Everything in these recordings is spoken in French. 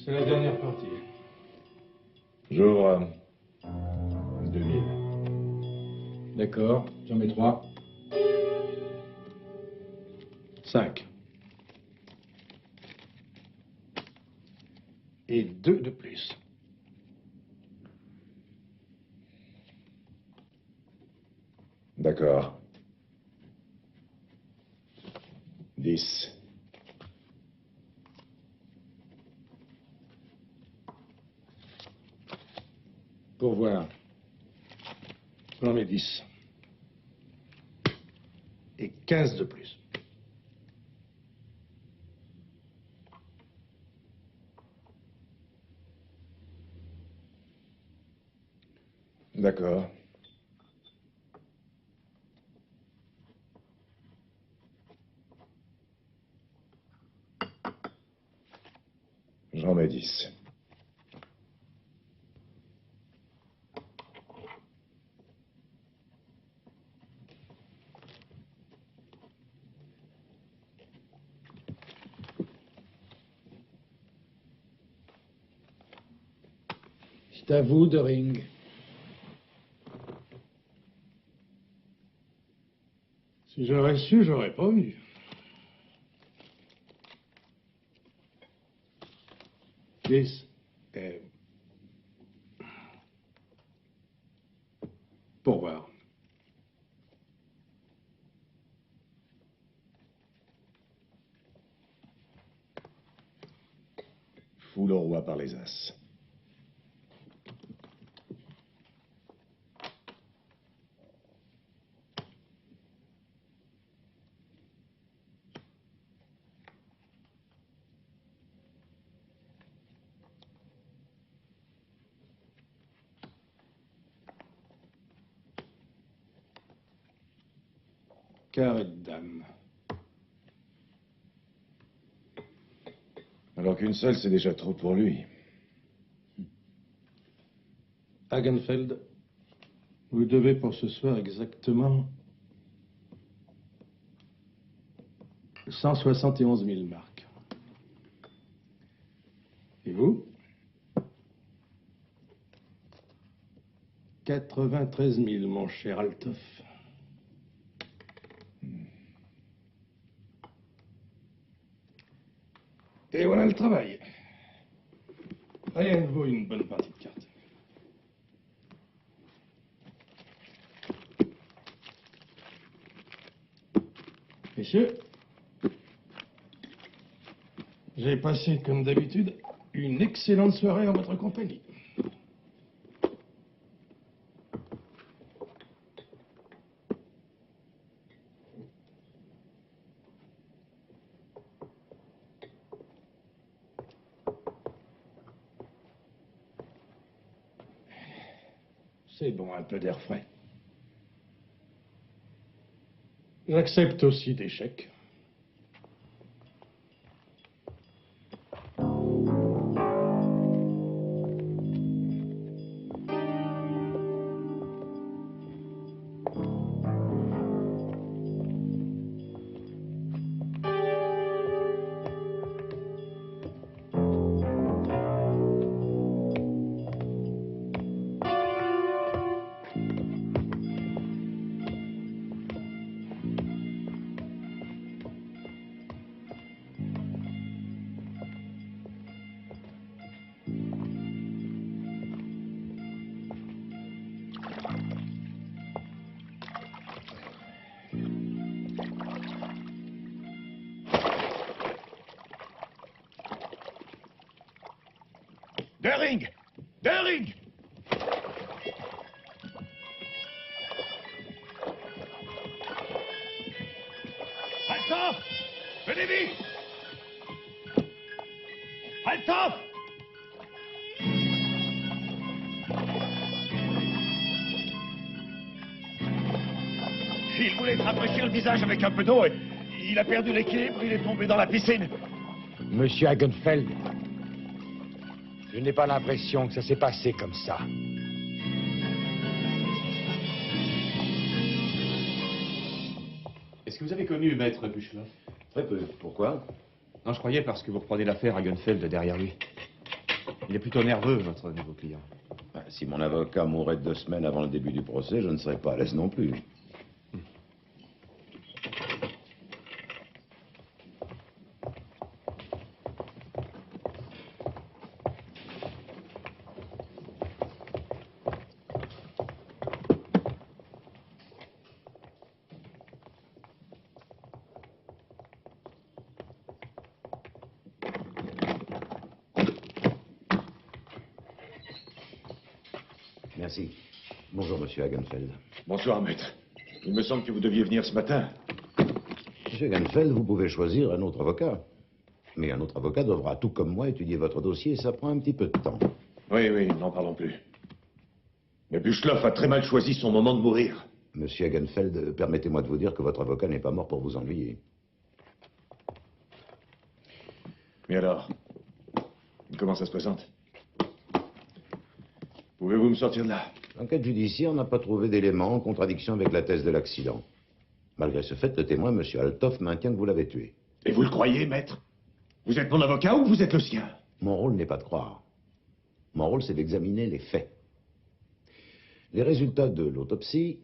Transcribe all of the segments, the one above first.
C'est la dernière partie. J'ouvre 2000. D'accord, j'en mets 3. 5. Et 2 de plus. D'accord. 10. Pour voir. J'en mets 10. Et 15 de plus. D'accord. J'en mets 10. C'est à vous, de Ring. Si j'aurais su, j'aurais pas vu. Dix. Pour voir. Fous le roi par les as. Carré de dame. Alors qu'une seule, c'est déjà trop pour lui. Hagenfeld, vous devez pour ce soir exactement 171 000 marks. Et vous? 93 000, mon cher Althoff. Et voilà le travail. Rien ne vaut une bonne partie de cartes. Messieurs, j'ai passé, comme d'habitude, une excellente soirée en votre compagnie. C'est bon, un peu d'air frais. J'accepte aussi des chèques. Dering! Dering! Althoff! Venez vite! Althoff! Il voulait se rafraîchir le visage avec un peu d'eau et il a perdu l'équilibre, il est tombé dans la piscine. Monsieur Hagenfeld, je n'ai pas l'impression que ça s'est passé comme ça. Est-ce que vous avez connu Maître Buchloff? Très peu. Pourquoi? Non, je croyais parce que vous reprenez l'affaire Hagenfeld derrière lui. Il est plutôt nerveux, votre nouveau client. Ben, si mon avocat mourait 2 semaines avant le début du procès, je ne serais pas à l'aise non plus. Merci. Bonjour, monsieur Hagenfeld. Bonsoir, maître. Il me semble que vous deviez venir ce matin. Monsieur Hagenfeld, vous pouvez choisir un autre avocat. Mais un autre avocat devra, tout comme moi, étudier votre dossier et ça prend un petit peu de temps. Oui, n'en parlons plus. Mais Buchloff a très mal choisi son moment de mourir. Monsieur Hagenfeld, permettez-moi de vous dire que votre avocat n'est pas mort pour vous ennuyer. Mais alors, comment ça se présente? Pouvez-vous me sortir de là? L'enquête judiciaire n'a pas trouvé d'éléments en contradiction avec la thèse de l'accident. Malgré ce fait, le témoin, monsieur Althoff, maintient que vous l'avez tué. Et vous le croyez, maître? Vous êtes mon avocat ou vous êtes le sien? Mon rôle n'est pas de croire. Mon rôle, c'est d'examiner les faits. Les résultats de l'autopsie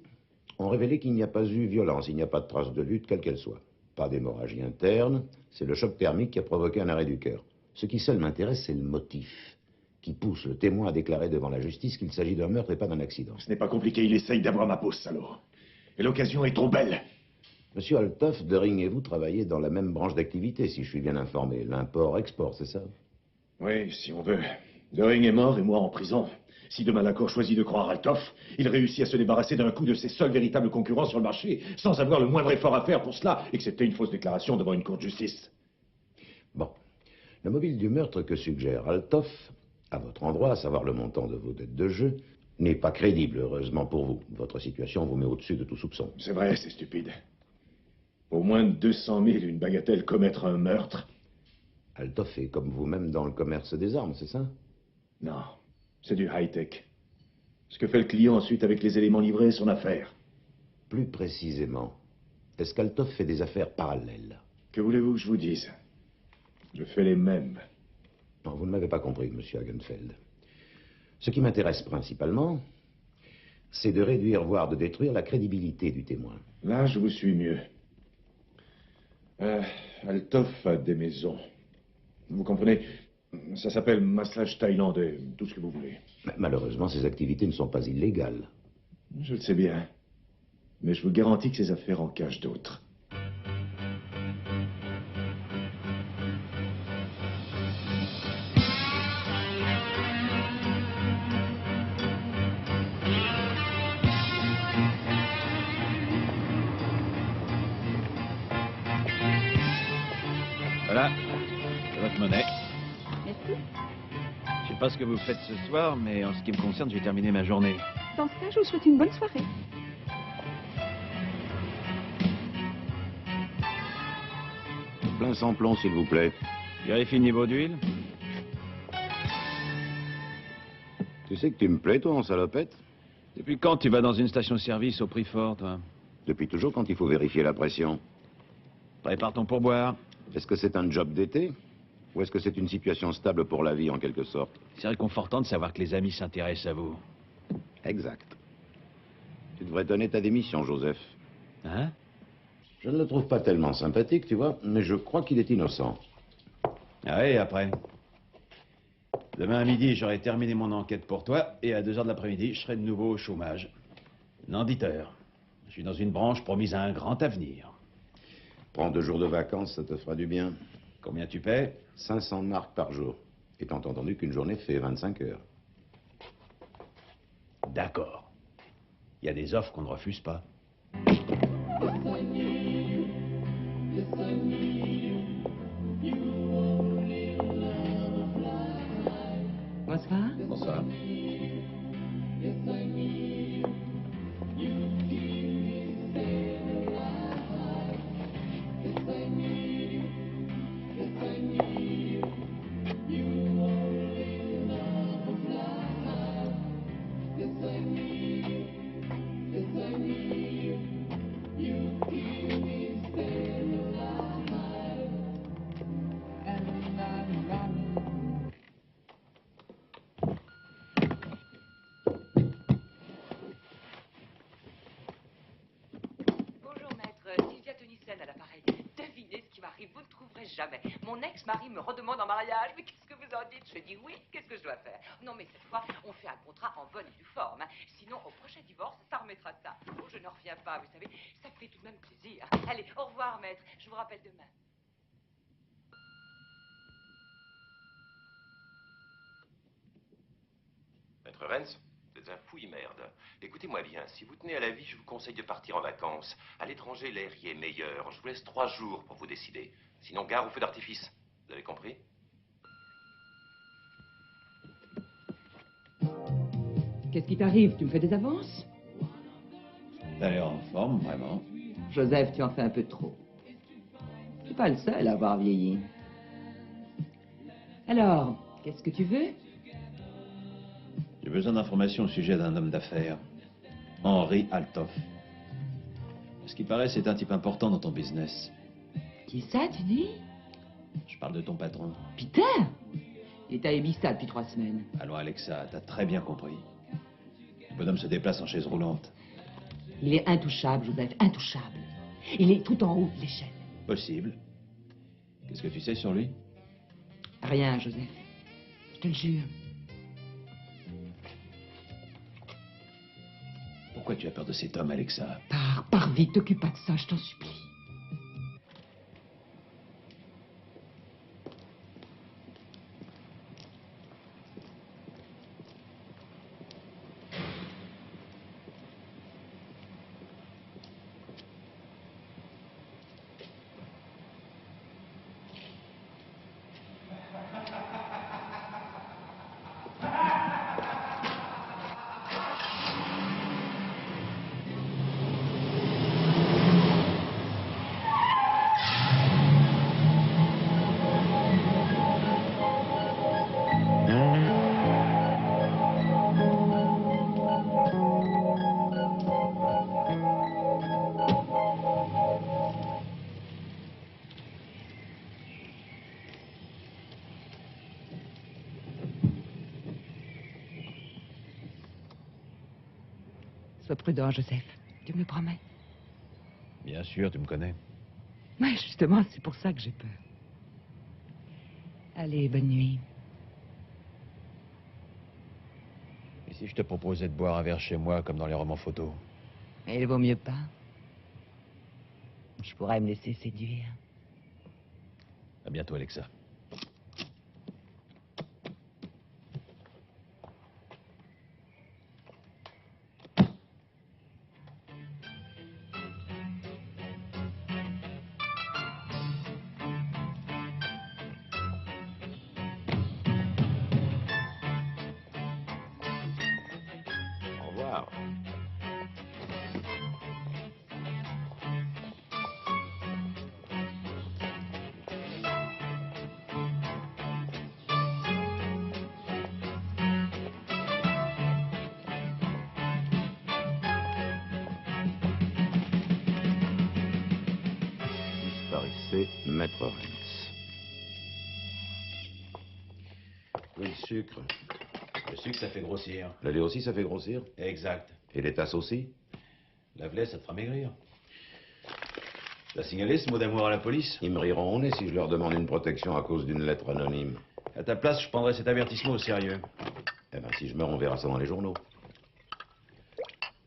ont révélé qu'il n'y a pas eu violence, il n'y a pas de trace de lutte, quelle qu'elle soit. Pas d'hémorragie interne, c'est le choc thermique qui a provoqué un arrêt du cœur. Ce qui seul m'intéresse, c'est le motif qui pousse le témoin à déclarer devant la justice qu'il s'agit d'un meurtre et pas d'un accident. Ce n'est pas compliqué, il essaye d'avoir ma peau, salaud. Et l'occasion est trop belle. Monsieur Althoff, Dering et vous travaillez dans la même branche d'activité, si je suis bien informé. L'import-export, c'est ça? Oui, si on veut. Dering est mort et moi en prison. Si demain l'accord choisit de croire Althoff, il réussit à se débarrasser d'un coup de ses seuls véritables concurrents sur le marché, sans avoir le moindre effort à faire pour cela, excepté une fausse déclaration devant une cour de justice. Bon. Le mobile du meurtre que suggère Althoff, à votre endroit, à savoir le montant de vos dettes de jeu, n'est pas crédible, heureusement pour vous. Votre situation vous met au-dessus de tout soupçon. C'est vrai, c'est stupide. Au moins de 200 000, une bagatelle commettre un meurtre. Althoff est comme vous-même dans le commerce des armes, c'est ça? Non, c'est du high-tech. Ce que fait le client ensuite avec les éléments livrés est son affaire. Plus précisément, est-ce qu'Althoff fait des affaires parallèles? Que voulez-vous que je vous dise? Je fais les mêmes. Non, vous ne m'avez pas compris, monsieur Hagenfeld. Ce qui m'intéresse principalement, c'est de réduire, voire de détruire la crédibilité du témoin. Là, je vous suis mieux. Althoff a des maisons. Vous comprenez? Ça s'appelle massage thaïlandais, tout ce que vous voulez. Mais malheureusement, ces activités ne sont pas illégales. Je le sais bien. Mais je vous garantis que ces affaires en cachent d'autres. Voilà, c'est votre monnaie. Merci. Je sais pas ce que vous faites ce soir, mais en ce qui me concerne, j'ai terminé ma journée. Dans ce cas, je vous souhaite une bonne soirée. Plein sans plomb, s'il vous plaît. Vérifie le niveau d'huile. Tu sais que tu me plais, toi, en salopette? Depuis quand tu vas dans une station-service au prix fort, toi? Depuis toujours, quand il faut vérifier la pression. Prépare ton pourboire. Est-ce que c'est un job d'été? Ou est-ce que c'est une situation stable pour la vie, en quelque sorte? C'est réconfortant de savoir que les amis s'intéressent à vous. Exact. Tu devrais donner ta démission, Joseph. Hein? Je ne le trouve pas tellement sympathique, tu vois, mais je crois qu'il est innocent. Ah oui, après. Demain à midi, j'aurai terminé mon enquête pour toi, et à 2 heures de l'après-midi, je serai de nouveau au chômage. Nanditeur. Je suis dans une branche promise à un grand avenir. Prends 2 jours de vacances, ça te fera du bien. Combien tu paies? 500 marks par jour. Étant entendu qu'une journée fait 25 heures. D'accord. Il y a des offres qu'on ne refuse pas. Bonsoir. Bonsoir. jamais. Mon ex-mari me redemande en mariage. Mais qu'est-ce que vous en dites? Je dis oui. Qu'est-ce que je dois faire? Non, mais cette fois, on fait un contrat en bonne et due forme. Hein. Sinon, au prochain divorce, ça remettra ça. Oh, je n'en reviens pas, vous savez. Ça fait tout de même plaisir. Allez, au revoir, maître. Je vous rappelle demain. Maître Renz, vous êtes un fouille-merde. Écoutez-moi bien, si vous tenez à la vie, je vous conseille de partir en vacances. À l'étranger, l'air y est meilleur. Je vous laisse 3 jours pour vous décider. Sinon, gare au feu d'artifice. Vous avez compris? Qu'est-ce qui t'arrive? Tu me fais des avances? T'as l'air en forme, vraiment. Joseph, tu en fais un peu trop. Tu n'es pas le seul à avoir vieilli. Alors, qu'est-ce que tu veux? J'ai besoin d'informations au sujet d'un homme d'affaires, Henri Altoff. Ce qui paraît, c'est un type important dans ton business. Qui est ça, tu dis? Je parle de ton patron. Peter? Il est à Ibiza depuis 3 semaines. Allons, Alexa, t'as très bien compris. Le bonhomme se déplace en chaise roulante. Il est intouchable, Joseph, intouchable. Il est tout en haut de l'échelle. Possible. Qu'est-ce que tu sais sur lui? Rien, Joseph. Je te le jure. Pourquoi tu as peur de cet homme, Alexa? Pars vite, t'occupe pas de ça, je t'en supplie. Sois prudent, Joseph. Tu me le promets? Bien sûr, tu me connais. Ouais, justement, c'est pour ça que j'ai peur. Allez, bonne nuit. Et si je te proposais de boire un verre chez moi, comme dans les romans photos? Mais il vaut mieux pas. Je pourrais me laisser séduire. À bientôt, Alexa. Au revoir. Disparaissait Maître Renz. Oui, le sucre. Le sucre, ça fait grossir. Le lait aussi, ça fait grossir. Exact. Et les tasses aussi. La lait, ça te fera maigrir. T'as signalé ce mot d'amour à la police? Ils me riront au nez si je leur demande une protection à cause d'une lettre anonyme. À ta place, je prendrais cet avertissement au sérieux. Eh ben, si je meurs, on verra ça dans les journaux.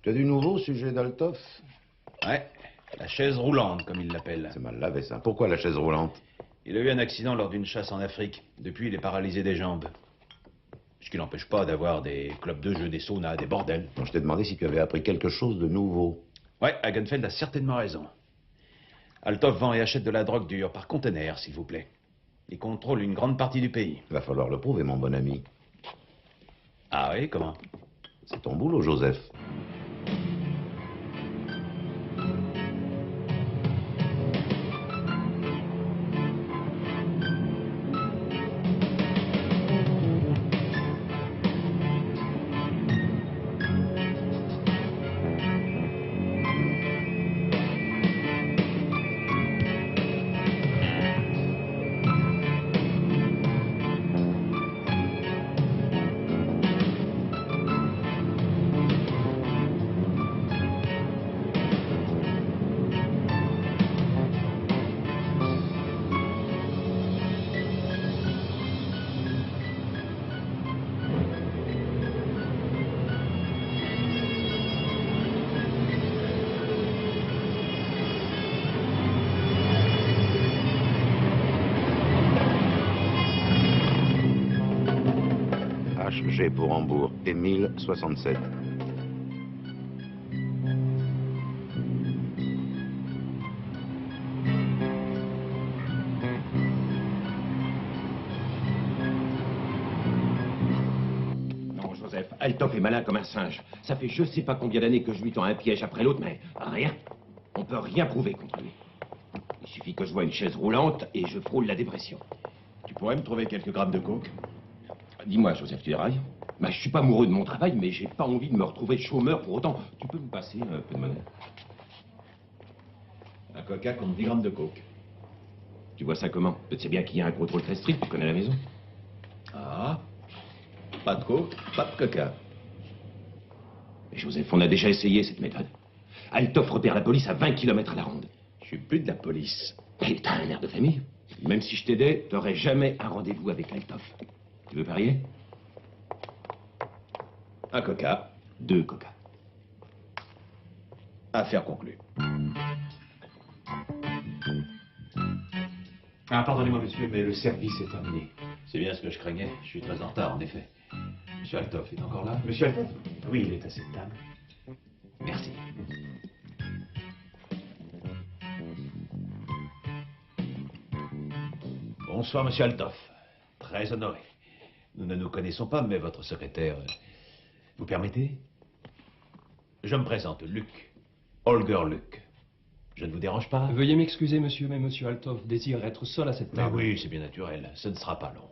Tu as du nouveau au sujet d'Altoff? Ouais, la chaise roulante, comme il l'appelle. C'est mal lavé, ça. Pourquoi la chaise roulante? Il a eu un accident lors d'une chasse en Afrique. Depuis, il est paralysé des jambes. Ce qui n'empêche pas d'avoir des clubs de jeu, des saunas, des bordels. Donc, je t'ai demandé si tu avais appris quelque chose de nouveau. Ouais, Hagenfeld a certainement raison. Altoff vend et achète de la drogue dure par conteneur, s'il vous plaît. Il contrôle une grande partie du pays. Il va falloir le prouver, mon bon ami. Ah oui, comment? C'est ton boulot, Joseph. G pour Hambourg, Émile, 67. Non, Joseph, Althoff est malin comme un singe. Ça fait je sais pas combien d'années que je lui tends un piège après l'autre, mais rien. On peut rien prouver contre lui. Il suffit que je vois une chaise roulante et je frôle la dépression. Tu pourrais me trouver quelques grammes de coke? Dis-moi, Joseph, tu dérailles? Bah, je suis pas amoureux de mon travail, mais j'ai pas envie de me retrouver chômeur pour autant. Tu peux me passer un peu de monnaie? Un coca contre 10 grammes de coke. Tu vois ça comment? Tu sais bien qu'il y a un contrôle très strict, tu connais la maison. Ah, pas de coke, pas de coca. Mais Joseph, on a déjà essayé cette méthode. Althoff repère la police à 20 km à la ronde. Je suis plus de la police. Et t'as un air de famille. Même si je t'aidais, t'aurais jamais un rendez-vous avec Althoff. Tu veux parier? Un coca. 2 coca. Affaire conclue. Ah, pardonnez-moi, monsieur, mais le service est terminé. C'est bien ce que je craignais. Je suis très en retard, en effet. Monsieur Althoff est encore là? Monsieur Althoff? Oui, il est à cette table. Merci. Bonsoir, monsieur Althoff. Très honoré. Nous ne nous connaissons pas, mais votre secrétaire... Vous permettez? Je me présente, Luc. Holger Luc. Je ne vous dérange pas? Veuillez m'excuser, monsieur, mais monsieur Althoff désire être seul à cette Mais table. oui, c'est bien naturel. Ce ne sera pas long.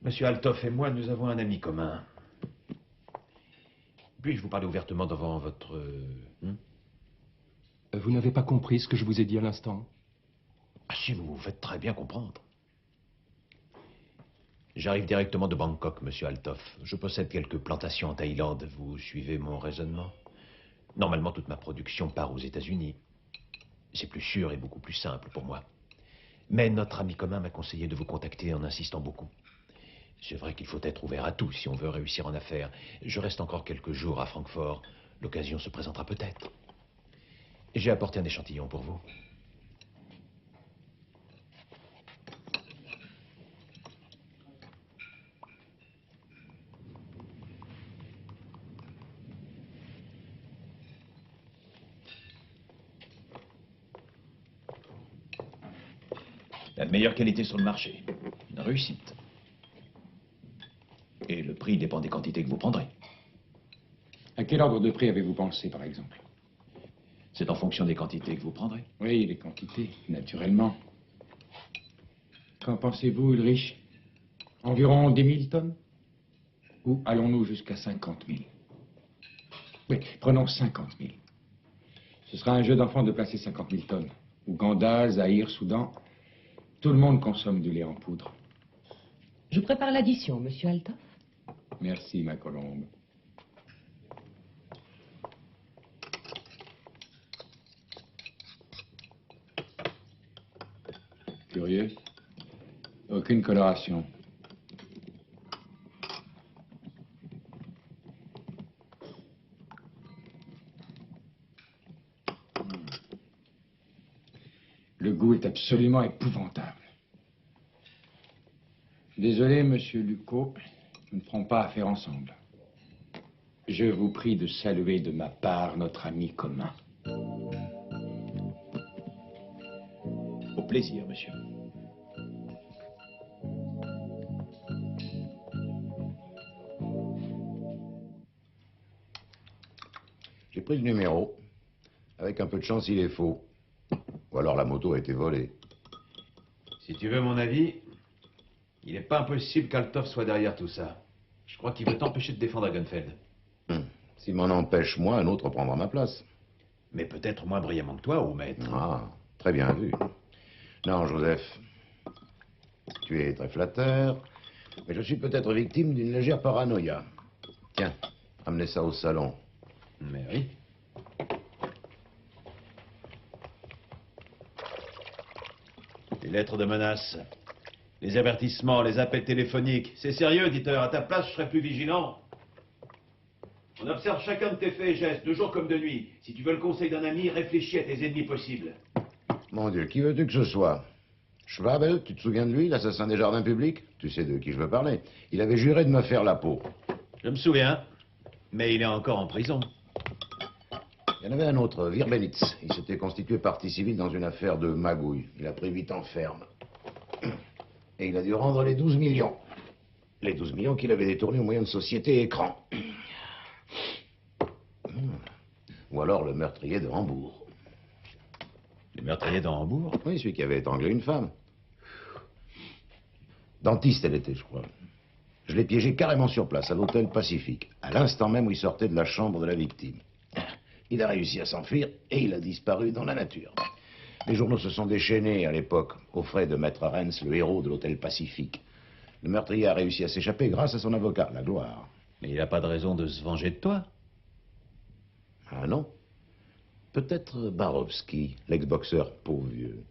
Monsieur Althoff et moi, nous avons un ami commun. Puis-je vous parler ouvertement devant votre... Vous n'avez pas compris ce que je vous ai dit à l'instant? Ah si, vous vous faites très bien comprendre. J'arrive directement de Bangkok, monsieur Althoff. Je possède quelques plantations en Thaïlande. Vous suivez mon raisonnement? Normalement, toute ma production part aux États-Unis. C'est plus sûr et beaucoup plus simple pour moi. Mais notre ami commun m'a conseillé de vous contacter en insistant beaucoup. C'est vrai qu'il faut être ouvert à tout si on veut réussir en affaires. Je reste encore quelques jours à Francfort. L'occasion se présentera peut-être. J'ai apporté un échantillon pour vous. La meilleure qualité sur le marché. Une réussite. Et le prix dépend des quantités que vous prendrez. À quel ordre de prix avez-vous pensé, par exemple? C'est en fonction des quantités que vous prendrez. Oui, les quantités, naturellement. Qu'en pensez-vous, Ulrich? Environ 10 000 tonnes? Ou allons-nous jusqu'à 50 000? Oui, prenons 50 000. Ce sera un jeu d'enfant de placer 50 000 tonnes. Ouganda, Zaïre, Soudan, tout le monde consomme du lait en poudre. Je prépare l'addition, monsieur Althoff. Merci, ma colombe. Curieux. Aucune coloration. Le goût est absolument épouvantable. Désolé, monsieur Lucot, nous ne ferons pas affaire ensemble. Je vous prie de saluer de ma part notre ami commun. Au plaisir, monsieur. J'ai pris le numéro. Avec un peu de chance, il est faux. Ou alors la moto a été volée. Si tu veux mon avis, il n'est pas impossible qu'Althoff soit derrière tout ça. Je crois qu'il veut t'empêcher de défendre Hagenfeld. S'il m'en empêche moi, un autre prendra ma place. Mais peut-être moins brillamment que toi, ou maître. Ah, très bien vu. Non, Joseph, tu es très flatteur, mais je suis peut-être victime d'une légère paranoïa. Tiens, amenez ça au salon. Mais oui. Les lettres de menace, les avertissements, les appels téléphoniques. C'est sérieux, Dieter. À ta place, je serais plus vigilant. On observe chacun de tes faits et gestes, de jour comme de nuit. Si tu veux le conseil d'un ami, réfléchis à tes ennemis possibles. Mon Dieu, qui veux-tu que ce soit? Schwabel, tu te souviens de lui, l'assassin des jardins publics? Tu sais de qui je veux parler. Il avait juré de me faire la peau. Je me souviens, mais il est encore en prison. Il y en avait un autre, Virbenitz. Il s'était constitué partie civile dans une affaire de magouille. Il a pris 8 ans ferme. Et il a dû rendre les 12 millions. Les 12 millions qu'il avait détournés au moyen de société écran. Ou alors le meurtrier de Hambourg. Le meurtrier de Hambourg? Oui, celui qui avait étranglé une femme. Dentiste, elle était, je crois. Je l'ai piégé carrément sur place, à l'hôtel Pacifique, à l'instant même où il sortait de la chambre de la victime. Il a réussi à s'enfuir et il a disparu dans la nature. Les journaux se sont déchaînés à l'époque, aux frais de Maître Rennes, le héros de l'hôtel Pacifique. Le meurtrier a réussi à s'échapper grâce à son avocat, la gloire. Mais il n'a pas de raison de se venger de toi. Ah non? Peut-être Barowski, l'ex-boxeur, pauvre vieux.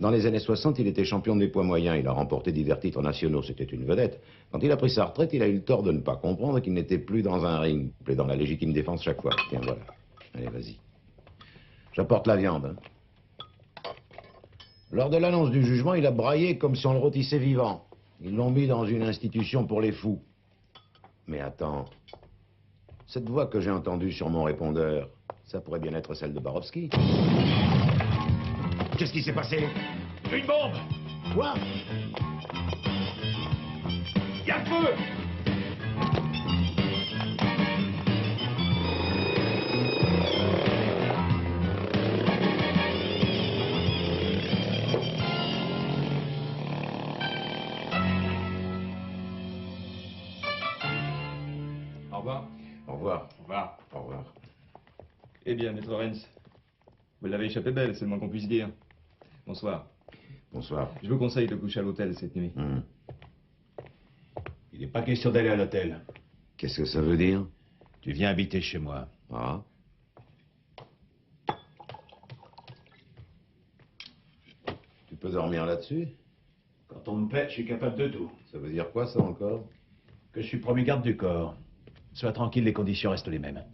Dans les années 60, il était champion des poids moyens. Il a remporté divers titres nationaux. C'était une vedette. Quand il a pris sa retraite, il a eu le tort de ne pas comprendre qu'il n'était plus dans un ring. Il est dans la légitime défense chaque fois. Tiens, voilà. Allez, vas-y. J'apporte la viande. Hein. Lors de l'annonce du jugement, il a braillé comme si on le rôtissait vivant. Ils l'ont mis dans une institution pour les fous. Mais attends. Cette voix que j'ai entendue sur mon répondeur, ça pourrait bien être celle de Barowski. Qu'est-ce qui s'est passé? Une bombe! Quoi? Il y a le feu! Au revoir. Au revoir. Au revoir. Au revoir. Eh bien, maître Lorenz, vous l'avez échappé belle, c'est le moins qu'on puisse dire. Bonsoir. Bonsoir. Je vous conseille de coucher à l'hôtel cette nuit. Il n'est pas question d'aller à l'hôtel. Qu'est-ce que ça veut dire? Tu viens habiter chez moi. Ah. Tu peux dormir là-dessus? Quand on me paie, je suis capable de tout. Ça veut dire quoi, ça, encore? Que je suis promu garde du corps. Sois tranquille, les conditions restent les mêmes.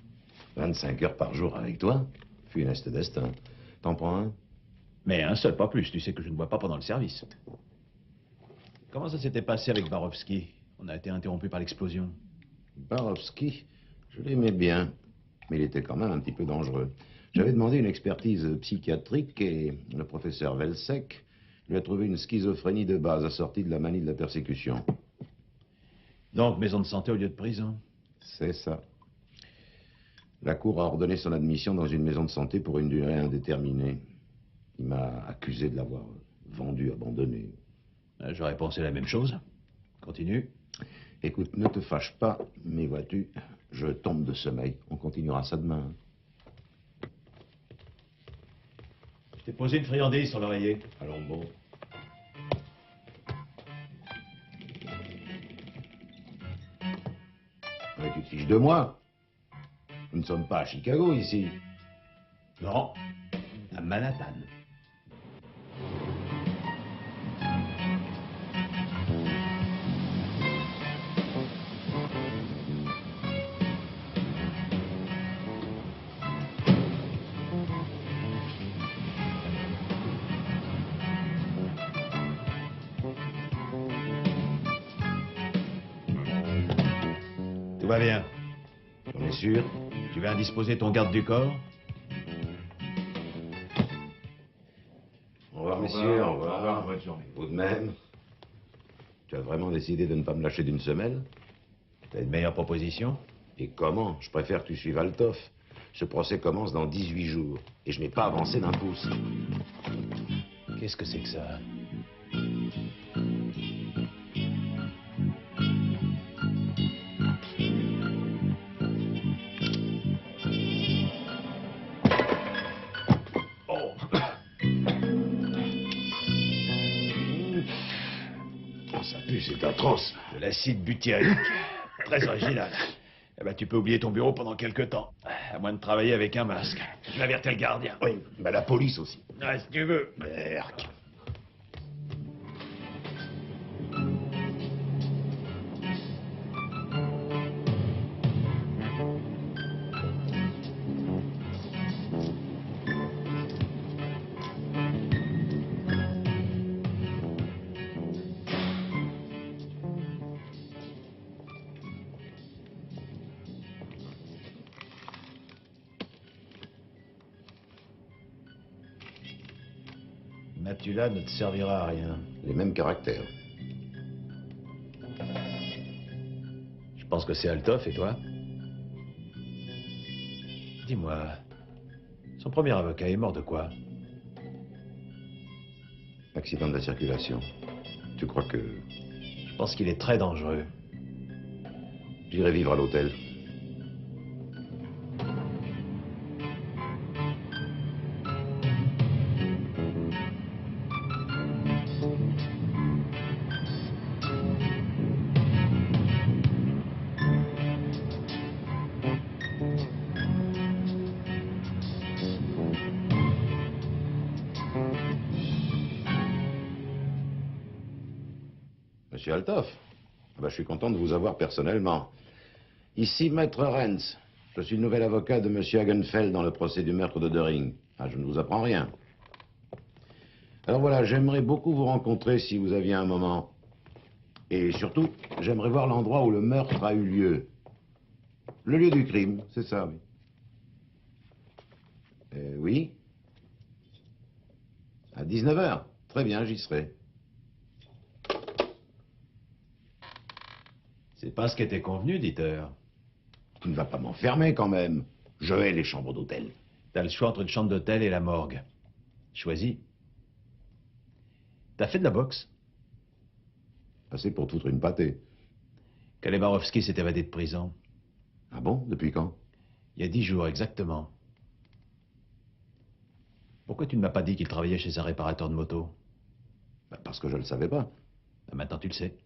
25 heures par jour avec toi? Funeste destin. T'en prends un? Mais un seul, pas plus. Tu sais que je ne bois pas pendant le service. Comment ça s'était passé avec Barowski? On a été interrompu par l'explosion. Barowski, je l'aimais bien, mais il était quand même un petit peu dangereux. J'avais demandé une expertise psychiatrique et le professeur Velsek lui a trouvé une schizophrénie de base assortie de la manie de la persécution. Donc, maison de santé au lieu de prison? C'est ça. La cour a ordonné son admission dans une maison de santé pour une durée indéterminée. Il m'a accusé de l'avoir vendu, abandonné. J'aurais pensé la même chose. Continue. Écoute, ne te fâche pas, mais vois-tu, je tombe de sommeil. On continuera ça demain. Je t'ai posé une friandise sur l'oreiller. Allons bon. Mais tu te fiches de moi? Nous ne sommes pas à Chicago, ici. Non, à Manhattan. Tout va bien. On est sûr? Tu vas indisposer ton garde du corps? Au revoir, messieurs. Au revoir. Au revoir, bonne journée. Vous de même. Tu as vraiment décidé de ne pas me lâcher d'une semelle? T'as une meilleure proposition? Et comment? Je préfère que tu suives Althoff. Ce procès commence dans 18 jours. Et je n'ai pas avancé d'un pouce. Qu'est-ce que c'est que ça? Ça pue, c'est atroce. De l'acide butyrique. Très original. Eh ben, tu peux oublier ton bureau pendant quelque temps. À moins de travailler avec un masque. Je vais avertir le gardien. Oui, mais la police aussi. Ouais, si tu veux. Merde. Matula ne te servira à rien. Les mêmes caractères. Je pense que c'est Althoff, et toi? Dis-moi, son premier avocat est mort de quoi? Accident de la circulation. Tu crois que... Je pense qu'il est très dangereux. J'irai vivre à l'hôtel. Monsieur Althoff, je suis content de vous avoir personnellement. Ici, Maître Renz. Je suis le nouvel avocat de Monsieur Hagenfeld dans le procès du meurtre de Döring. Ah, je ne vous apprends rien. Alors voilà, j'aimerais beaucoup vous rencontrer si vous aviez un moment. Et surtout, j'aimerais voir l'endroit où le meurtre a eu lieu. Le lieu du crime, c'est ça, oui. Oui. À 19h. Très bien, j'y serai. C'est pas ce qui était convenu, Dieter. Tu ne vas pas m'enfermer quand même. Je hais les chambres d'hôtel. T'as le choix entre une chambre d'hôtel et la morgue. Choisis. T'as fait de la boxe? Assez pour te foutre une pâtée. Kalebarovski s'est évadé de prison. Ah bon? Depuis quand? Il y a 10 jours, exactement. Pourquoi tu ne m'as pas dit qu'il travaillait chez un réparateur de moto? Parce que je ne le savais pas. Maintenant, tu le sais.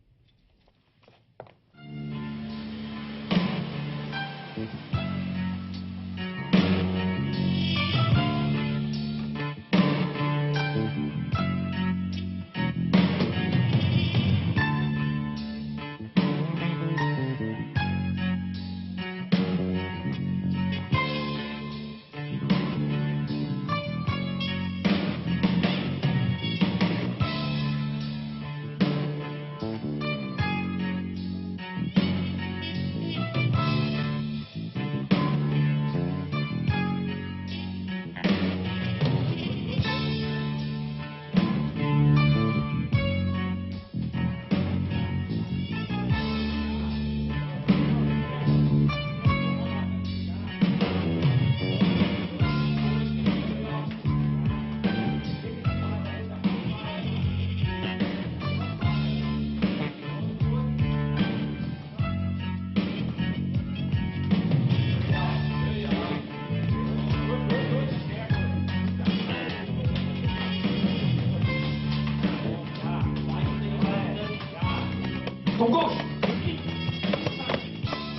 Ton gauche.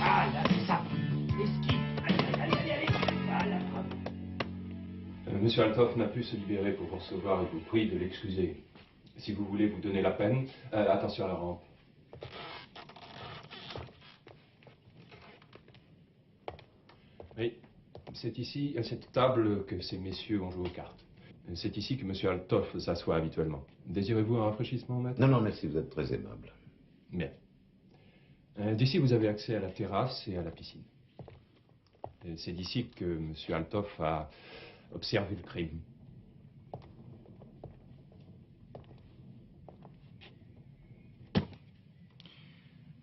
Ah, là, c'est ça. Esquive. Allez. Voilà. Monsieur Althoff n'a pu se libérer pour vous recevoir et vous prie de l'excuser. Si vous voulez vous donner la peine, attention à la rampe. Oui, c'est ici, à cette table, que ces messieurs ont joué aux cartes. C'est ici que Monsieur Althoff s'assoit habituellement. Désirez-vous un rafraîchissement, maître? Non, merci, vous êtes très aimable. Bien. D'ici, vous avez accès à la terrasse et à la piscine. C'est d'ici que M. Althoff a observé le crime.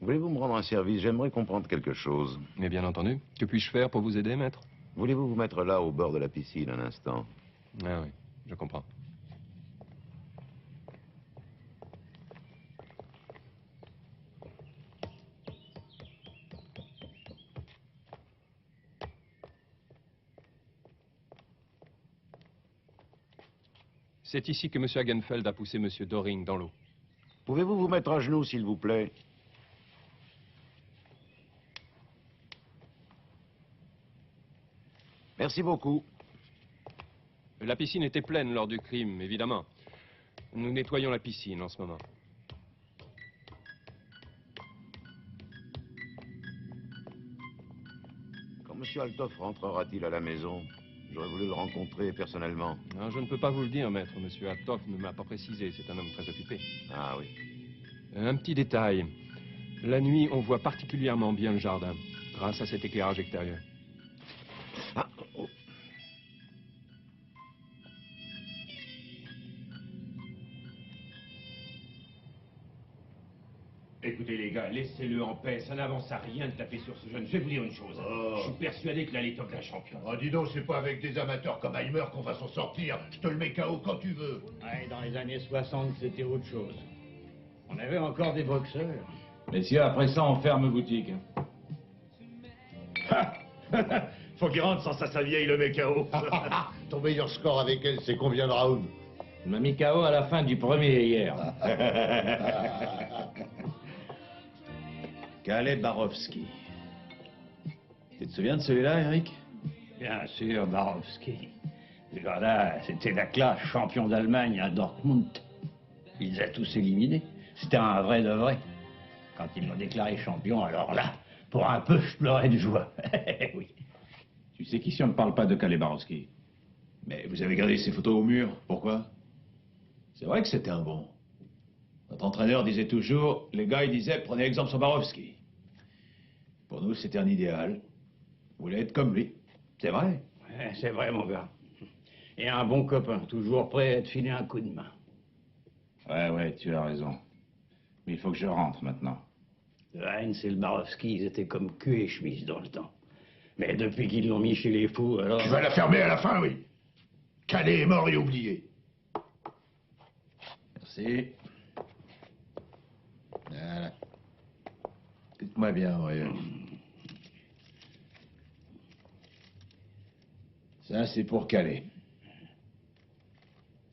Voulez-vous me rendre un service? J'aimerais comprendre quelque chose. Mais bien entendu. Que puis-je faire pour vous aider, maître? Voulez-vous vous mettre là, au bord de la piscine, un instant? Ah oui, je comprends. C'est ici que M. Hagenfeld a poussé M. Döring dans l'eau. Pouvez-vous vous mettre à genoux, s'il vous plaît? Merci beaucoup. La piscine était pleine lors du crime, évidemment. Nous nettoyons la piscine en ce moment. Quand M. Althoff rentrera-t-il à la maison? J'aurais voulu le rencontrer personnellement. Non, je ne peux pas vous le dire, maître. M. Althoff ne m'a pas précisé. C'est un homme très occupé. Ah oui. Un petit détail. La nuit, on voit particulièrement bien le jardin, grâce à cet éclairage extérieur. Ah, oh. Écoutez les gars, laissez-le en paix, ça n'avance à rien de taper sur ce jeune. Je vais vous dire une chose, je suis persuadé que là, il est top d'un champion. Oh, dis donc, c'est pas avec des amateurs comme Heimer qu'on va s'en sortir. Je te le mets KO quand tu veux. Ouais, dans les années 60, c'était autre chose. On avait encore des boxeurs. Messieurs, après ça, on ferme boutique. Faut qu'il rentre sans sa vieille le met KO. Ton meilleur score avec elle, c'est combien de rounds? Il m'a mis KO à la fin du premier hier. Caleb Barowski. Tu te souviens de celui-là, Eric? Bien sûr, Barowski. Ce gars-là, c'était la classe, champion d'Allemagne à Dortmund. Il les a tous éliminés. C'était un vrai de vrai. Quand ils m'ont déclaré champion, alors là, pour un peu, je pleurais de joie. Oui. Tu sais qu'ici, on ne parle pas de Caleb Barowski. Mais vous avez gardé ces photos au mur, pourquoi? C'est vrai que c'était un bon. Notre entraîneur disait toujours, les gars, il disait, prenez exemple sur Barowski. Pour nous, c'était un idéal. Vous voulez être comme lui. C'est vrai. Ouais, c'est vrai, mon gars. Et un bon copain, toujours prêt à te filer un coup de main. Ouais, tu as raison. Mais il faut que je rentre maintenant. Le Heinz et le Barowski, ils étaient comme cul et chemise dans le temps. Mais depuis qu'ils l'ont mis chez les fous, alors... Tu vas la fermer à la fin, oui. Calais est mort et oublié. Merci. Voilà. Dites-moi bien, voyons. Ça, c'est pour Calais.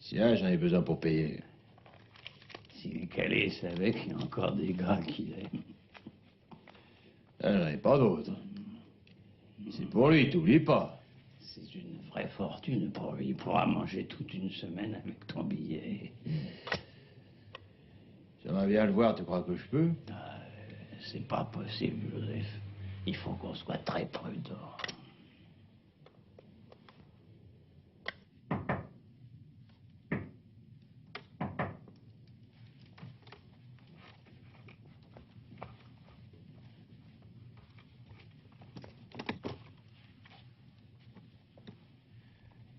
Si j'en ai besoin pour payer. Si les Calais savaient qu'il y a encore des gars qui l'aiment. J'en ai pas d'autres. C'est pour lui, t'oublies pas. C'est une vraie fortune pour lui. Il pourra manger toute une semaine avec ton billet. J'aimerais bien le voir, tu crois que je peux? C'est pas possible, Joseph. Il faut qu'on soit très prudent.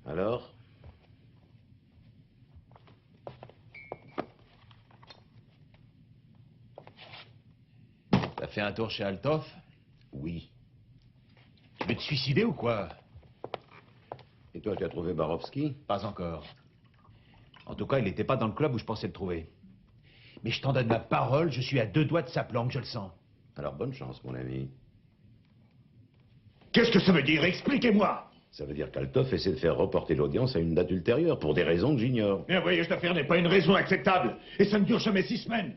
Alors? T'as fait un tour chez Althoff? Oui. Tu veux te suicider ou quoi? Et toi, tu as trouvé Barowski? Pas encore. En tout cas, il n'était pas dans le club où je pensais le trouver. Mais je t'en donne ma parole, je suis à 2 doigts de sa planque, je le sens. Alors bonne chance, mon ami. Qu'est-ce que ça veut dire? Expliquez-moi. Ça veut dire qu'Althoff essaie de faire reporter l'audience à une date ultérieure, pour des raisons que j'ignore. Mais un voyage d'affaires n'est pas une raison acceptable. Et ça ne dure jamais 6 semaines.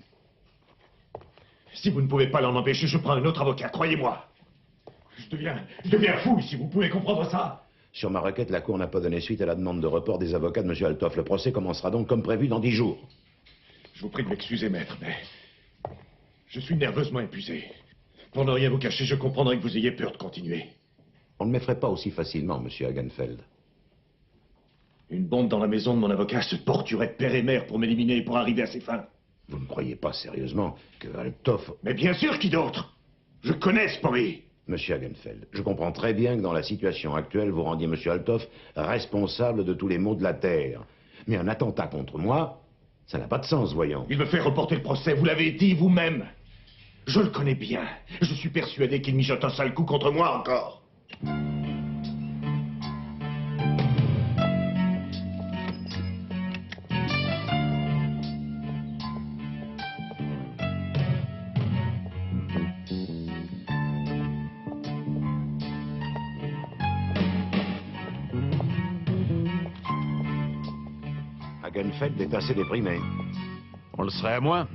Si vous ne pouvez pas l'en empêcher, je prends un autre avocat, croyez-moi. Je deviens fou si vous pouvez comprendre ça. Sur ma requête, la Cour n'a pas donné suite à la demande de report des avocats de M. Althoff. Le procès commencera donc comme prévu dans 10 jours. Je vous prie de m'excuser, maître, mais je suis nerveusement épuisé. Pour ne rien vous cacher, je comprendrais que vous ayez peur de continuer. On ne m'effraie pas aussi facilement, M. Hagenfeld. Une bombe dans la maison de mon avocat se torturait père et mère pour m'éliminer et pour arriver à ses fins. Vous ne croyez pas sérieusement que Althoff... Mais bien sûr, qui d'autre? Je connais ce bruit. Monsieur Hagenfeld, je comprends très bien que dans la situation actuelle, vous rendiez M. Althoff responsable de tous les maux de la Terre. Mais un attentat contre moi, ça n'a pas de sens, voyons. Il me fait reporter le procès, vous l'avez dit vous-même. Je le connais bien. Je suis persuadé qu'il mijote un sale coup contre moi encore. Hagenfeld est assez déprimé. On le serait à moins.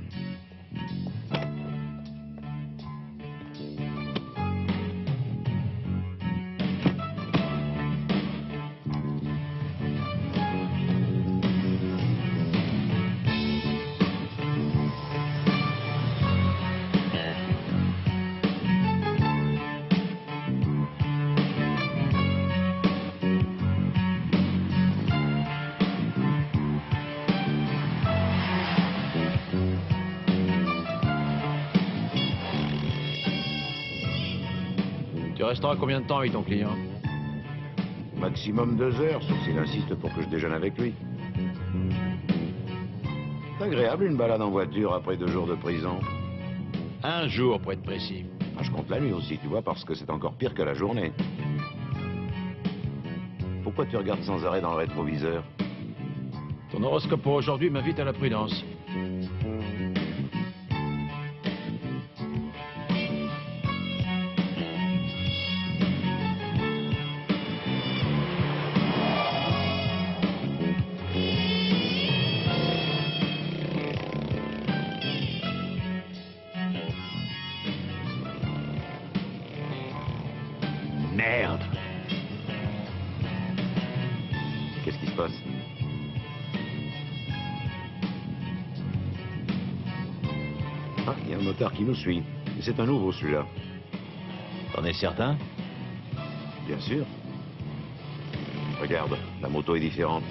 Tu resteras combien de temps avec ton client? Maximum 2 heures, sauf s'il insiste pour que je déjeune avec lui. C'est agréable une balade en voiture après 2 jours de prison. 1 jour, pour être précis. Ah, je compte la nuit aussi, tu vois, parce que c'est encore pire que la journée. Pourquoi tu regardes sans arrêt dans le rétroviseur? Ton horoscope pour aujourd'hui m'invite à la prudence. Merde! Qu'est-ce qui se passe? Ah, il y a un motard qui nous suit. Et c'est un nouveau, celui-là. T'en es certain? Bien sûr. Regarde, la moto est différente.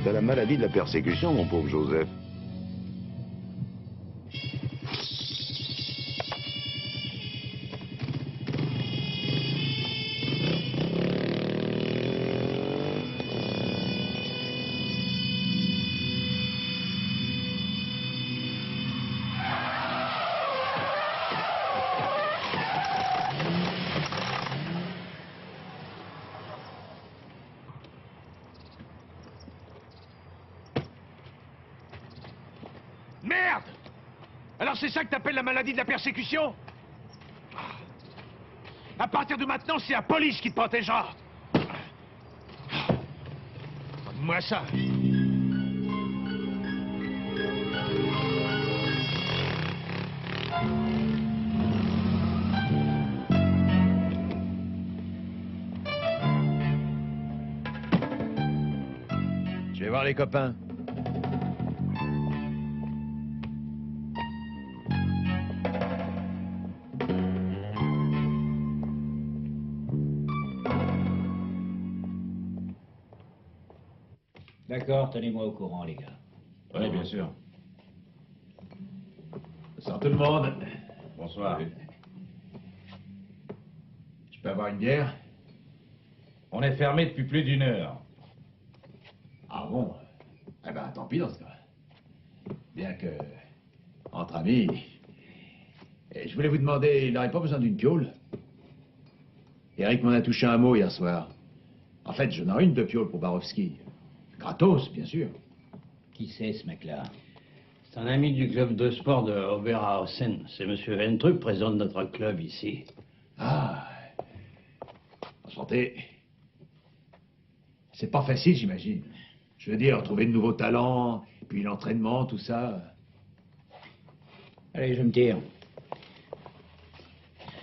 T'as la maladie de la persécution, mon pauvre Joseph. Merde! Alors c'est ça que t'appelles la maladie de la persécution? À partir de maintenant, c'est la police qui te protégera. Donne-moi ça. Je vais voir les copains. D'accord, tenez-moi au courant, les gars. Oui, bien sûr. Bonsoir tout le monde. Bonsoir. Je peux avoir une bière? On est fermé depuis plus d'1 heure. Ah bon? Eh ben, tant pis dans ce cas. Bien que, entre amis, et je voulais vous demander, il n'aurait pas besoin d'une piole? Eric m'en a touché un mot hier soir. En fait, je n'en ai une de piole pour Barowski. Gratos, bien sûr. Qui c'est, ce mec-là? C'est un ami du club de sport de Oberhausen. C'est Monsieur Ventrup, président de notre club ici. Ah. Enchanté. C'est pas facile, j'imagine. Je veux dire, trouver de nouveaux talents, puis l'entraînement, tout ça. Allez, je me tire.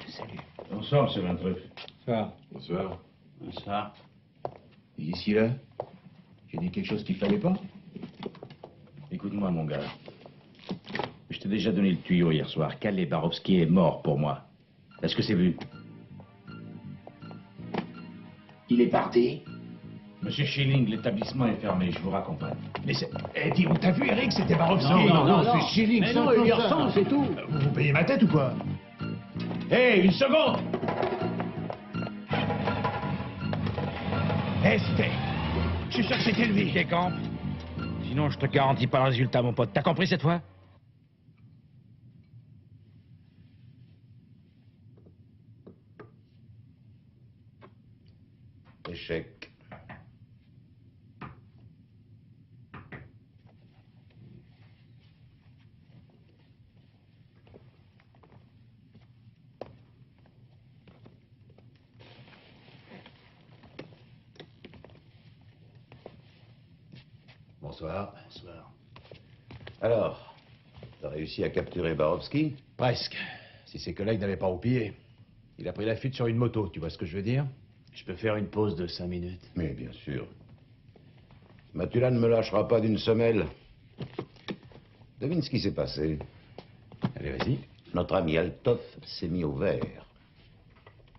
Salut. Bonsoir, monsieur Ventrup. Bonsoir. Bonsoir. Bonsoir. Et ici, là, j'ai dit quelque chose qu'il fallait pas? Écoute-moi, mon gars. Je t'ai déjà donné le tuyau hier soir. Kalle Barowski est mort pour moi. Est-ce que c'est vu? Il est parti. Monsieur Schilling, l'établissement est fermé, je vous raccompagne. Mais c'est... Eh, dis, on t'a vu, Eric, c'était Barowski. Non, c'est Schilling, mais non, il y ressemble, c'est tout. Vous payez ma tête ou quoi? Hé, une seconde! Hé, c'était... Je suis sûr que c'était lui. Décampe. Sinon, je te garantis pas le résultat, mon pote. T'as compris cette fois? Échec. Bonsoir. Bonsoir. Alors, t'as réussi à capturer Barowski? Presque. Si ses collègues n'avaient pas roupillé. Il a pris la fuite sur une moto, tu vois ce que je veux dire? Je peux faire une pause de 5 minutes. Mais bien sûr. Matula ne me lâchera pas d'une semelle. Devine ce qui s'est passé. Allez, vas-y. Notre ami Althoff s'est mis au vert.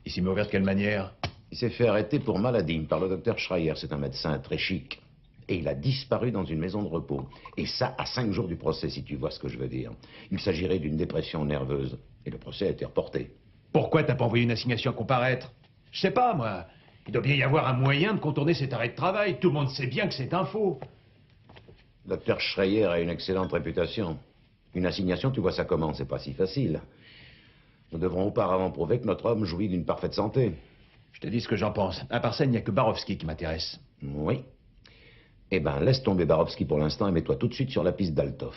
Il s'est ouvert de quelle manière? Il s'est fait arrêter pour maladie par le docteur Schreier. C'est un médecin très chic. Et il a disparu dans une maison de repos. Et ça, à 5 jours du procès, si tu vois ce que je veux dire. Il s'agirait d'une dépression nerveuse. Et le procès a été reporté. Pourquoi t'as pas envoyé une assignation à comparaître? Je sais pas, moi. Il doit bien y avoir un moyen de contourner cet arrêt de travail. Tout le monde sait bien que c'est un faux. Le docteur Schreier a une excellente réputation. Une assignation, tu vois ça comment? C'est pas si facile. Nous devrons auparavant prouver que notre homme jouit d'une parfaite santé. Je te dis ce que j'en pense. À part ça, il n'y a que Barowski qui m'intéresse. Oui. Eh ben, laisse tomber Barowski pour l'instant et mets-toi tout de suite sur la piste d'Altov.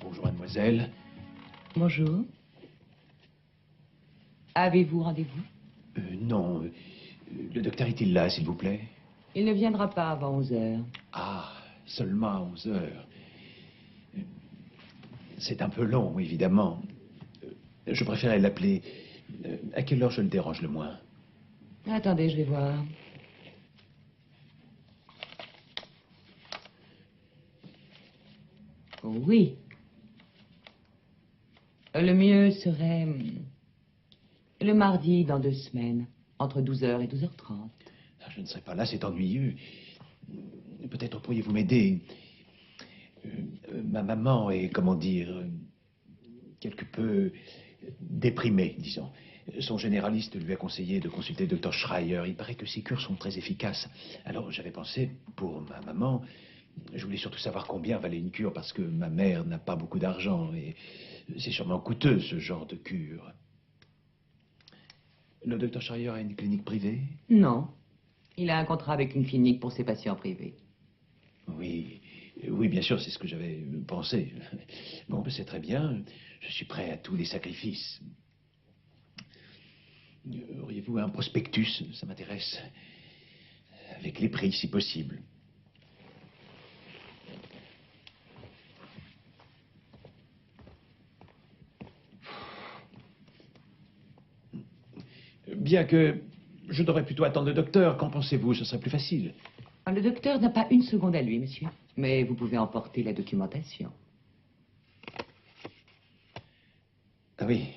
Bonjour, mademoiselle. Bonjour. Avez-vous rendez-vous? Non. Le docteur est-il là, s'il vous plaît? Il ne viendra pas avant 11 heures. Ah, seulement à 11 heures. C'est un peu long, évidemment. Je préférais l'appeler. À quelle heure je le dérange le moins? Attendez, je vais voir. Oui. Le mieux serait le mardi dans 2 semaines, entre 12h et 12h30. Je ne serai pas là, c'est ennuyeux. Peut-être pourriez-vous m'aider. Ma maman est, comment dire, quelque peu déprimée, disons. Son généraliste lui a conseillé de consulter le docteur Schreier. Il paraît que ses cures sont très efficaces. Alors j'avais pensé, pour ma maman, je voulais surtout savoir combien valait une cure, parce que ma mère n'a pas beaucoup d'argent et c'est sûrement coûteux, ce genre de cure. Le docteur Schreier a une clinique privée? Non. Il a un contrat avec une clinique pour ses patients privés. Oui, oui, bien sûr, c'est ce que j'avais pensé. Bon, ben, c'est très bien. Je suis prêt à tous les sacrifices. Auriez-vous un prospectus? Ça m'intéresse. Avec les prix, si possible. Bien que je devrais plutôt attendre le docteur, qu'en pensez-vous? Ce serait plus facile. Le docteur n'a pas une seconde à lui, monsieur. Mais vous pouvez emporter la documentation. Ah oui.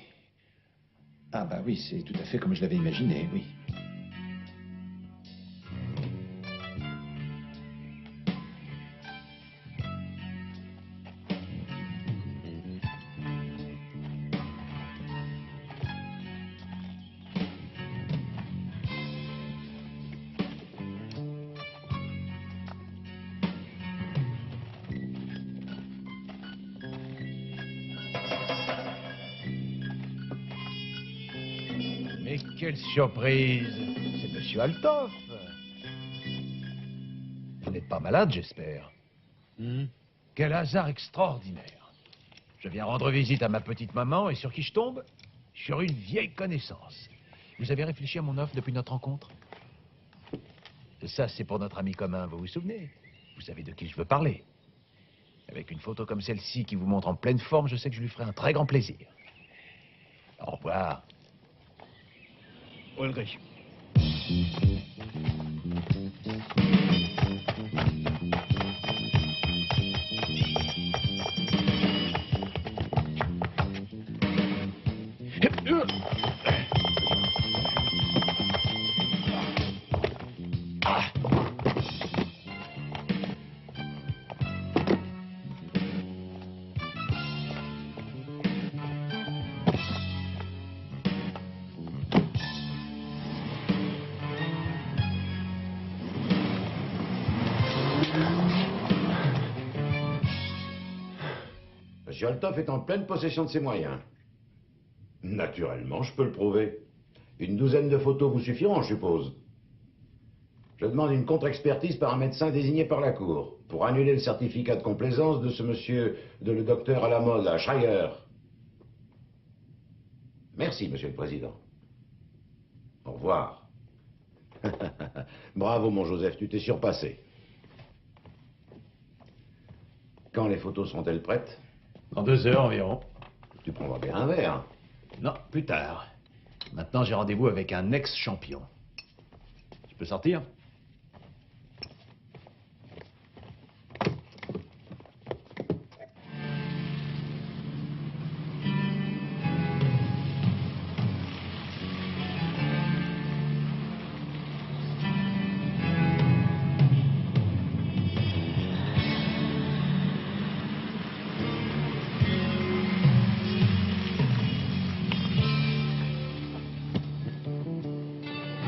Ah bah oui, c'est tout à fait comme je l'avais imaginé, oui. Mais quelle surprise! C'est Monsieur Altoff. Vous n'êtes pas malade, j'espère. Quel hasard extraordinaire. Je viens rendre visite à ma petite maman et sur qui je tombe? Sur une vieille connaissance. Vous avez réfléchi à mon offre depuis notre rencontre? Ça, c'est pour notre ami commun, vous vous souvenez? Vous savez de qui je veux parler. Avec une photo comme celle-ci qui vous montre en pleine forme, je sais que je lui ferai un très grand plaisir. Au revoir. Ulrich. Monsieur Altoff est en pleine possession de ses moyens. Naturellement, je peux le prouver. Une douzaine de photos vous suffiront, je suppose. Je demande une contre-expertise par un médecin désigné par la Cour pour annuler le certificat de complaisance de ce monsieur, le docteur à la mode, à Schreier. Merci, Monsieur le Président. Au revoir. Bravo, mon Joseph, tu t'es surpassé. Quand les photos seront-elles prêtes? Dans 2 heures environ. Tu prendras bien un verre. Non, plus tard. Maintenant, j'ai rendez-vous avec un ex-champion. Je peux sortir?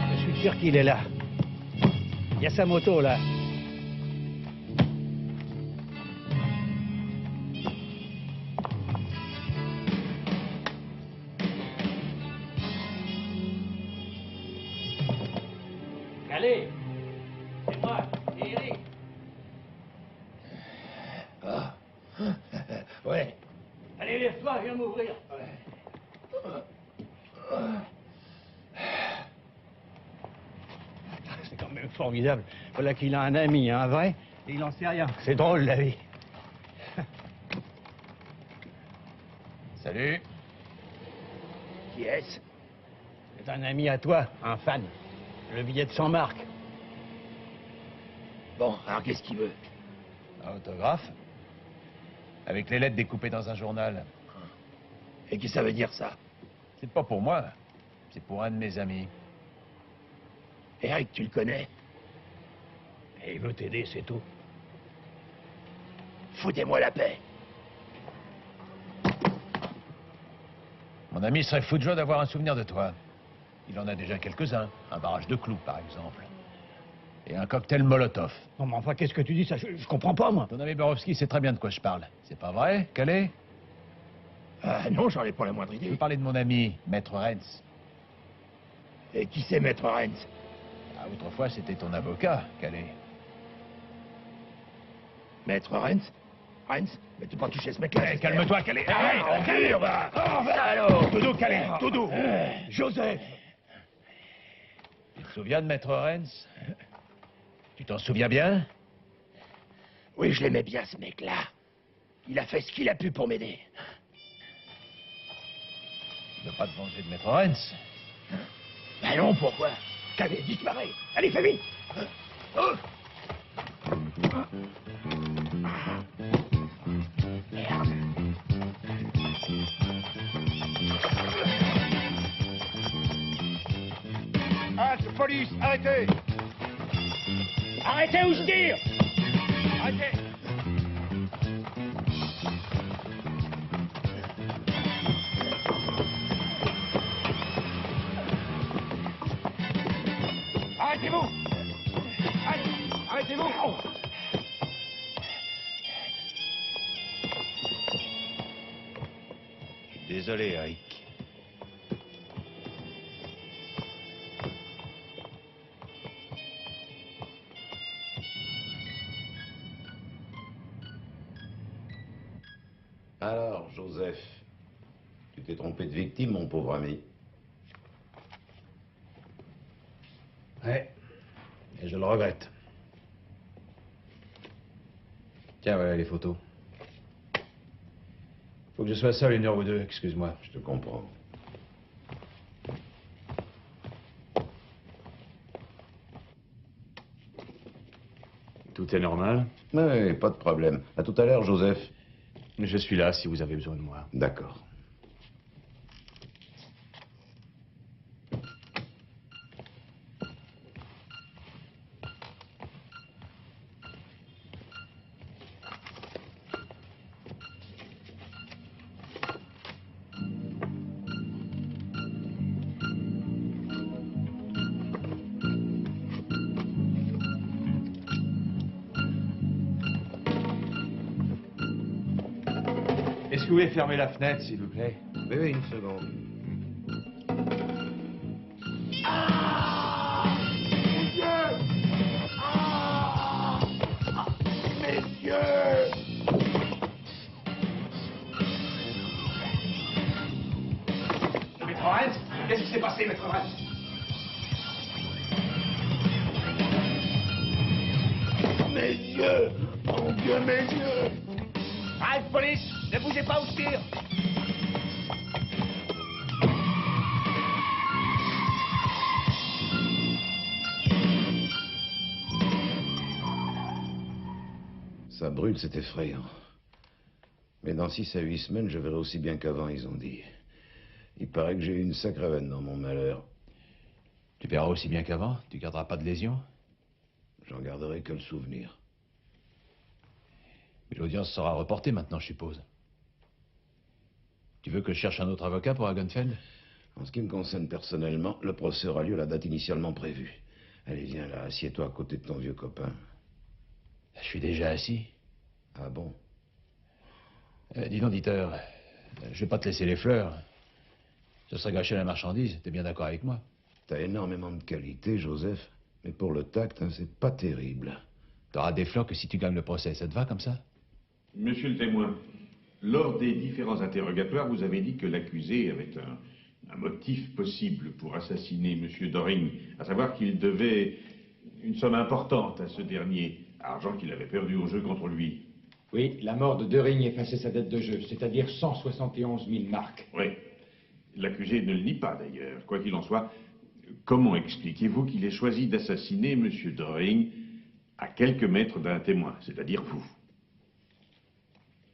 Je suis sûr qu'il est là. Il y a sa moto là. Allez, c'est moi, c'est Eric. Ah. Ouais. Allez, lève-toi, viens m'ouvrir. C'est quand même formidable. Voilà qu'il a un ami, un vrai, et il en sait rien. C'est drôle, la vie. Salut. Qui est-ce? C'est un ami à toi, un fan. Le billet de 100 marques. Bon, alors qu'est-ce qu'il veut? Un autographe? Avec les lettres découpées dans un journal. Et qu'est-ce que ça veut dire, ça? C'est pas pour moi. C'est pour un de mes amis. Eric, tu le connais? Et il veut t'aider, c'est tout. Foutez-moi la paix. Mon ami serait fou de joie d'avoir un souvenir de toi. Il en a déjà quelques-uns. Un barrage de clous, par exemple. Et un cocktail Molotov. Non, mais enfin, qu'est-ce que tu dis, ça? Je comprends pas, moi. Ton ami Borowski sait très bien de quoi je parle. C'est pas vrai, Calais? Ah non, j'en ai pas la moindre idée. Je veux parler de mon ami, Maître Renz. Et qui c'est, Maître Renz? Ah, autrefois, c'était ton avocat, Calais. Maître Renz? Renz? Mais tu peux pas toucher ce mec-là. Calme-toi, Calais. Calais, on va. Salaud! Tout doux, Calais, tout doux. Joseph! Tu te souviens de Maître Renz? Tu t'en souviens bien? Oui, je l'aimais bien, ce mec-là. Il a fait ce qu'il a pu pour m'aider. Tu veux pas te venger de Maître Renz? Ben non, pourquoi? Calais, disparaît. Allez, fais vite. Merde. Halte, police, arrêtez! Arrêtez ou je tire! Arrêtez! Arrêtez-vous! Arrêtez-vous! Désolé, Eric. Alors, Joseph, tu t'es trompé de victime, mon pauvre ami. Ouais. Et je le regrette. Tiens, voilà les photos. Faut que je sois seul 1 heure ou 2, excuse-moi. Je te comprends. Tout est normal? Oui, pas de problème. À tout à l'heure, Joseph. Je suis là si vous avez besoin de moi. D'accord. Est-ce que vous pouvez fermer la fenêtre, s'il vous plaît? Oui, une seconde. Messieurs! Maître Renz? Qu'est-ce qui s'est passé, Maître Renz? yeux! Mon Dieu, mes yeux! Halte, police! Ne bougez pas ou je tire! Ça brûle, c'est effrayant. Mais dans 6 à 8 semaines, je verrai aussi bien qu'avant, ils ont dit. Il paraît que j'ai eu une sacrée veine dans mon malheur. Tu verras aussi bien qu'avant? Tu garderas pas de lésions? J'en garderai que le souvenir. Mais l'audience sera reportée maintenant, je suppose. Tu veux que je cherche un autre avocat pour Hagenfeld? En ce qui me concerne personnellement, le procès aura lieu à la date initialement prévue. Allez, viens là, assieds-toi à côté de ton vieux copain. Je suis déjà assis. Ah bon? Dis donc, Dieter, je vais pas te laisser les fleurs. Ce serait gâcher la marchandise, t'es bien d'accord avec moi? T'as énormément de qualités, Joseph, mais pour le tact, hein, c'est pas terrible. T'auras des fleurs que si tu gagnes le procès, ça te va comme ça? Monsieur le témoin, lors des différents interrogatoires, vous avez dit que l'accusé avait un motif possible pour assassiner M. Doring, à savoir qu'il devait une somme importante à ce dernier, argent qu'il avait perdu au jeu contre lui. Oui, la mort de Dering effaçait sa dette de jeu, c'est-à-dire 171 000 marks. Oui. L'accusé ne le nie pas, d'ailleurs. Quoi qu'il en soit, comment expliquez-vous qu'il ait choisi d'assassiner M. Doring à quelques mètres d'un témoin, c'est-à-dire vous?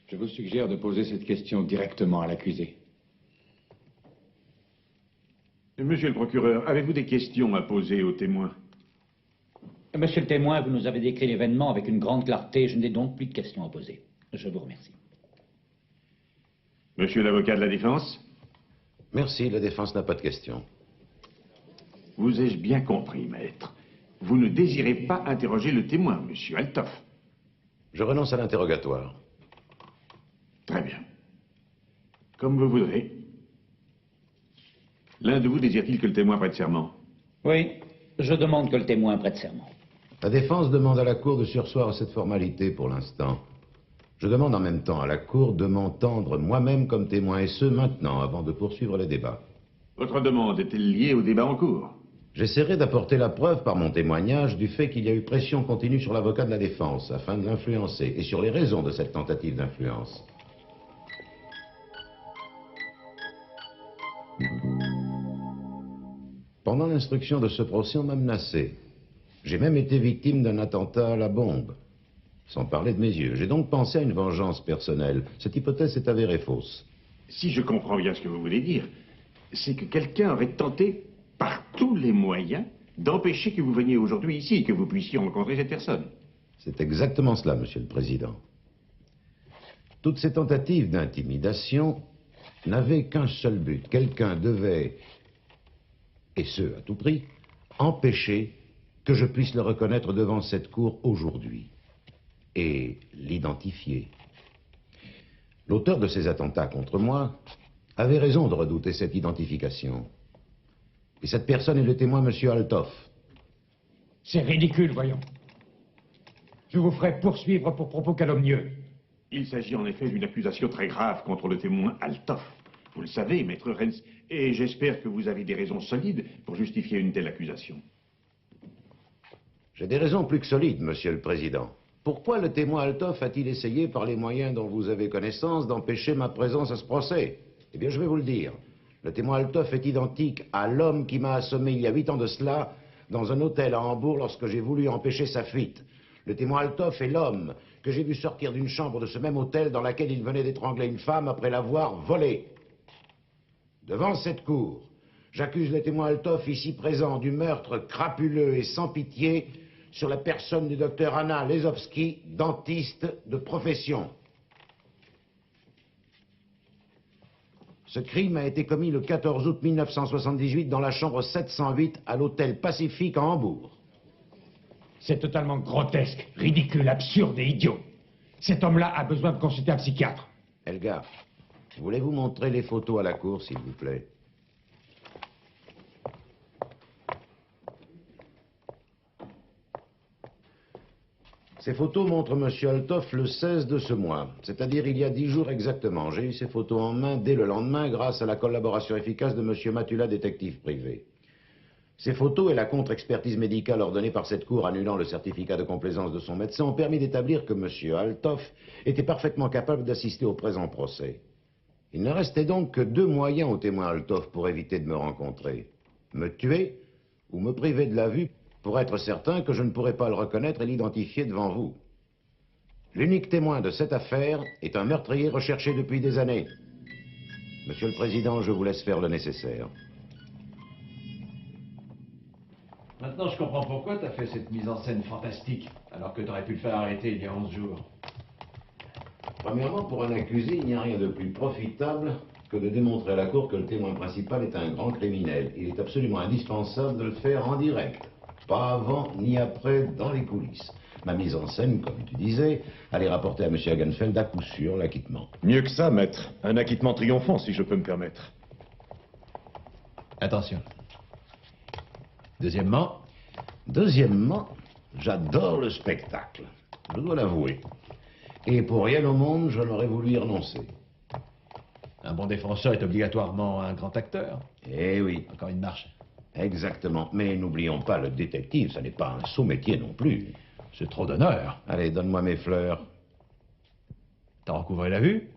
Je vous suggère de poser cette question directement à l'accusé. Monsieur le procureur, avez-vous des questions à poser au témoin? Monsieur le témoin, vous nous avez décrit l'événement avec une grande clarté. Je n'ai donc plus de questions à poser. Je vous remercie. Monsieur l'avocat de la défense? Merci, la défense n'a pas de questions. Vous ai-je bien compris, maître? Vous ne désirez pas interroger le témoin, monsieur Althoff? Je renonce à l'interrogatoire. Très bien. Comme vous voudrez. L'un de vous désire-t-il que le témoin prête serment? Oui, je demande que le témoin prête serment. La défense demande à la Cour de surseoir à cette formalité pour l'instant. Je demande en même temps à la Cour de m'entendre moi-même comme témoin, et ce maintenant, avant de poursuivre les débats. Votre demande est-elle liée au débat en cours? J'essaierai d'apporter la preuve par mon témoignage du fait qu'il y a eu pression continue sur l'avocat de la défense afin de l'influencer, et sur les raisons de cette tentative d'influence. Pendant l'instruction de ce procès, on m'a menacé. J'ai même été victime d'un attentat à la bombe. Sans parler de mes yeux. J'ai donc pensé à une vengeance personnelle. Cette hypothèse s'est avérée fausse. Si je comprends bien ce que vous voulez dire, c'est que quelqu'un aurait tenté, par tous les moyens, d'empêcher que vous veniez aujourd'hui ici et que vous puissiez rencontrer cette personne. C'est exactement cela, Monsieur le Président. Toutes ces tentatives d'intimidation n'avaient qu'un seul but. Quelqu'un devait, et ce à tout prix, empêcher que je puisse le reconnaître devant cette cour aujourd'hui et l'identifier. L'auteur de ces attentats contre moi avait raison de redouter cette identification. Et cette personne est le témoin, Monsieur Althoff. C'est ridicule, voyons. Je vous ferai poursuivre pour propos calomnieux. Il s'agit en effet d'une accusation très grave contre le témoin Althoff. Vous le savez, maître Renz, et j'espère que vous avez des raisons solides pour justifier une telle accusation. J'ai des raisons plus que solides, Monsieur le Président. Pourquoi le témoin Althoff a-t-il essayé, par les moyens dont vous avez connaissance, d'empêcher ma présence à ce procès? Eh bien, je vais vous le dire. Le témoin Althoff est identique à l'homme qui m'a assommé il y a 8 ans de cela dans un hôtel à Hambourg lorsque j'ai voulu empêcher sa fuite. Le témoin Althoff est l'homme que j'ai vu sortir d'une chambre de ce même hôtel dans laquelle il venait d'étrangler une femme après l'avoir volée. Devant cette cour, j'accuse le témoin Althoff ici présent du meurtre crapuleux et sans pitié sur la personne du docteur Anna Lesowski, dentiste de profession. Ce crime a été commis le 14 août 1978 dans la chambre 708 à l'hôtel Pacifique à Hambourg. C'est totalement grotesque, ridicule, absurde et idiot. Cet homme-là a besoin de consulter un psychiatre. Elgar, voulez-vous montrer les photos à la cour, s'il vous plaît? Ces photos montrent M. Althoff le 16 de ce mois, c'est-à-dire il y a 10 jours exactement. J'ai eu ces photos en main dès le lendemain grâce à la collaboration efficace de M. Matula, détective privé. Ces photos et la contre-expertise médicale ordonnée par cette cour annulant le certificat de complaisance de son médecin ont permis d'établir que M. Althoff était parfaitement capable d'assister au présent procès. Il ne restait donc que deux moyens au témoin Althoff pour éviter de me rencontrer. Me tuer ou me priver de la vue pour être certain que je ne pourrais pas le reconnaître et l'identifier devant vous. L'unique témoin de cette affaire est un meurtrier recherché depuis des années. Monsieur le Président, je vous laisse faire le nécessaire. Maintenant, je comprends pourquoi t'as fait cette mise en scène fantastique, alors que t'aurais pu le faire arrêter il y a 11 jours. Premièrement, pour un accusé, il n'y a rien de plus profitable que de démontrer à la cour que le témoin principal est un grand criminel. Il est absolument indispensable de le faire en direct. Pas avant ni après dans les coulisses. Ma mise en scène, comme tu disais, allait rapporter à M. Hagenfeld à coup sûr l'acquittement. Mieux que ça, maître. Un acquittement triomphant, si je peux me permettre. Attention. Deuxièmement, j'adore le spectacle. Je dois l'avouer. Et pour rien au monde, je n'aurais voulu y renoncer. un bon défenseur est obligatoirement un grand acteur. Eh oui. Encore une marche. Exactement. Mais n'oublions pas, le détective, ça n'est pas un sot métier non plus. C'est trop d'honneur. Allez, donne-moi mes fleurs. T'as recouvré la vue?